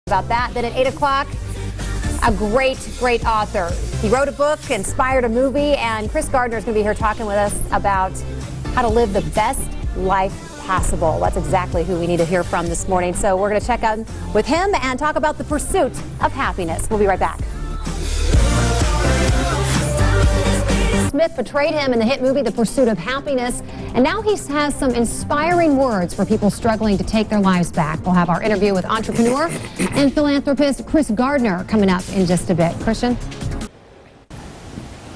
About that. Then at 8 o'clock, a great author. He wrote a book, inspired a movie, and Chris Gardner is going to be here talking with us about how to live the best life possible. That's exactly who we need to hear from this morning. So we're going to check out with him and talk about the pursuit of happiness. We'll be right back. Smith portrayed him in the hit movie The Pursuit of Happiness, and now he has some inspiring words for people struggling to take their lives back. We'll have our interview with entrepreneur and philanthropist Chris Gardner coming up in just a bit. Christian?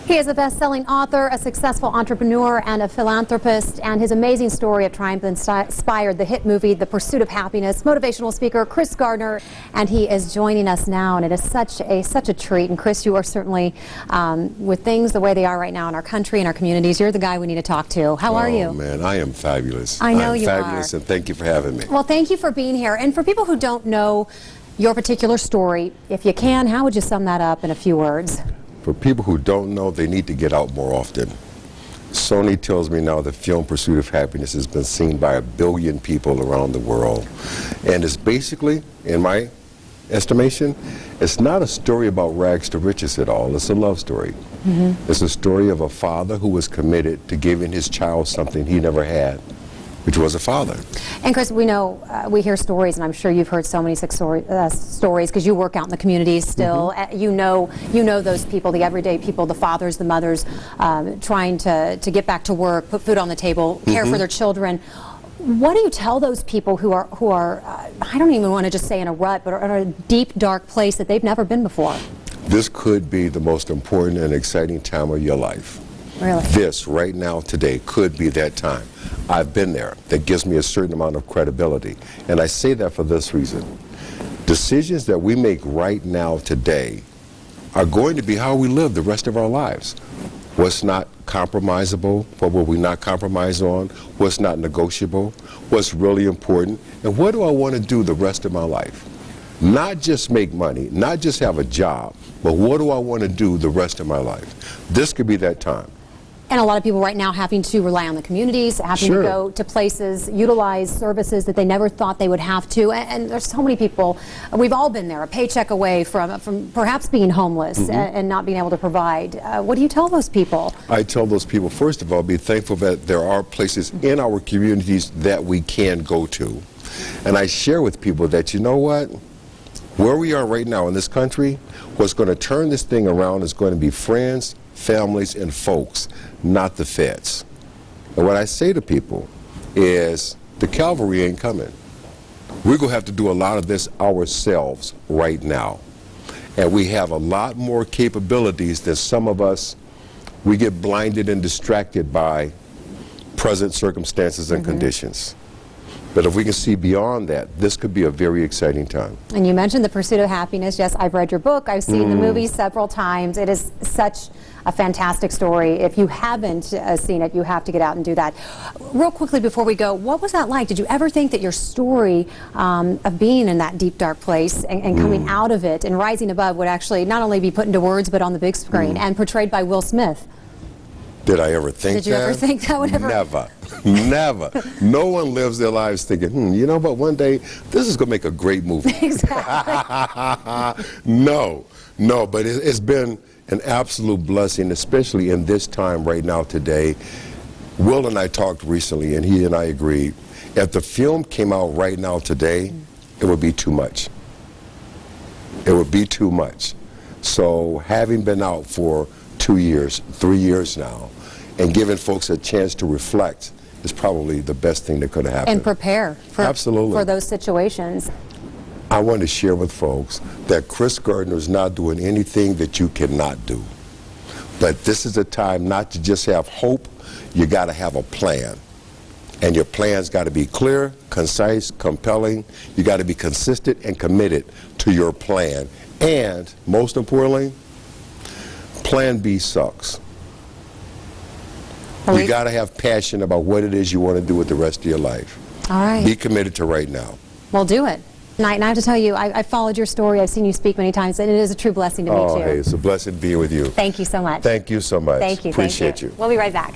He is a best-selling author, a successful entrepreneur, and a philanthropist, and his amazing story of triumph inspired the hit movie The Pursuit of Happiness. Motivational speaker Chris Gardner, and he is joining us now, and it is such a treat. And Chris, you are certainly, with things the way they are right now in our country and our communities, you're the guy we need to talk to. How are you? Oh man, I am fabulous. I know you are. Fabulous, and thank you for having me. Well, thank you for being here. And for people who don't know your particular story, if you can, how would you sum that up in a few words? For people who don't know, they need to get out more often. Sony tells me now the film Pursuit of Happiness has been seen by 1 billion people around the world. And it's basically, in my estimation, it's not a story about rags to riches at all. It's a love story. It's a story of a father who was committed to giving his child something he never had, which was a father. And Chris, we know, we hear stories, and I'm sure you've heard so many stories because you work out in the communities still. You know those people, the everyday people, the fathers, the mothers, trying to get back to work, put food on the table, care for their children. What do you tell those people who are I don't even want to just say in a rut, but are in a deep, dark place that they've never been before? This could be the most important and exciting time of your life. Really? This, right now, today, could be that time. I've been there. That gives me a certain amount of credibility. And I say that for this reason. Decisions that we make right now, today, are going to be how we live the rest of our lives. What's not compromisable? What will we not compromise on? What's not negotiable? What's really important? And what do I want to do the rest of my life? Not just make money, not just have a job, but what do I want to do the rest of my life? This could be that time. And a lot of people right now having to rely on the communities, having to go to places, utilize services that they never thought they would have to. And there's so many people, we've all been there, a paycheck away from perhaps being homeless and not being able to provide. What do you tell those people? I tell those people, first of all, be thankful that there are places in our communities that we can go to. And I share with people that, you know what? Where we are right now in this country, what's going to turn this thing around is going to be friends, families, and folks, not the feds. And what I say to people is the cavalry ain't coming. We're going to have to do a lot of this ourselves right now. And we have a lot more capabilities than some of us. We get blinded and distracted by present circumstances and conditions. But if we can see beyond that, this could be a very exciting time. And you mentioned The Pursuit of Happiness. Yes, I've read your book. I've seen the movie several times. It is such a fantastic story. If you haven't seen it, you have to get out and do that. Real quickly before we go, what was that like? Did you ever think that your story of being in that deep, dark place and coming out of it and rising above would actually not only be put into words, but on the big screen and portrayed by Will Smith? Did I ever think that? Did you ever think that would ever? Never. Never. No one lives their lives thinking, you know, but one day this is going to make a great movie. Exactly. No, but it's been an absolute blessing, especially in this time right now today. Will and I talked recently, and he and I agreed, if the film came out right now today, it would be too much. It would be too much. So having been out for 2 years, 3 years now, and giving folks a chance to reflect is probably the best thing that could have happened. And prepare for those situations. I want to share with folks that Chris Gardner is not doing anything that you cannot do. But this is a time not to just have hope, you got to have a plan. And your plan's got to be clear, concise, compelling. You got to be consistent and committed to your plan. And most importantly, Plan B sucks. You got to have passion about what it is you want to do with the rest of your life. All right. Be committed to right now. Well, do it. And I have to tell you, I followed your story. I've seen you speak many times, and it is a true blessing to meet you. Oh, hey, it's a blessing to be with you. Thank you so much. Thank you so much. Thank you. Appreciate you. We'll be right back.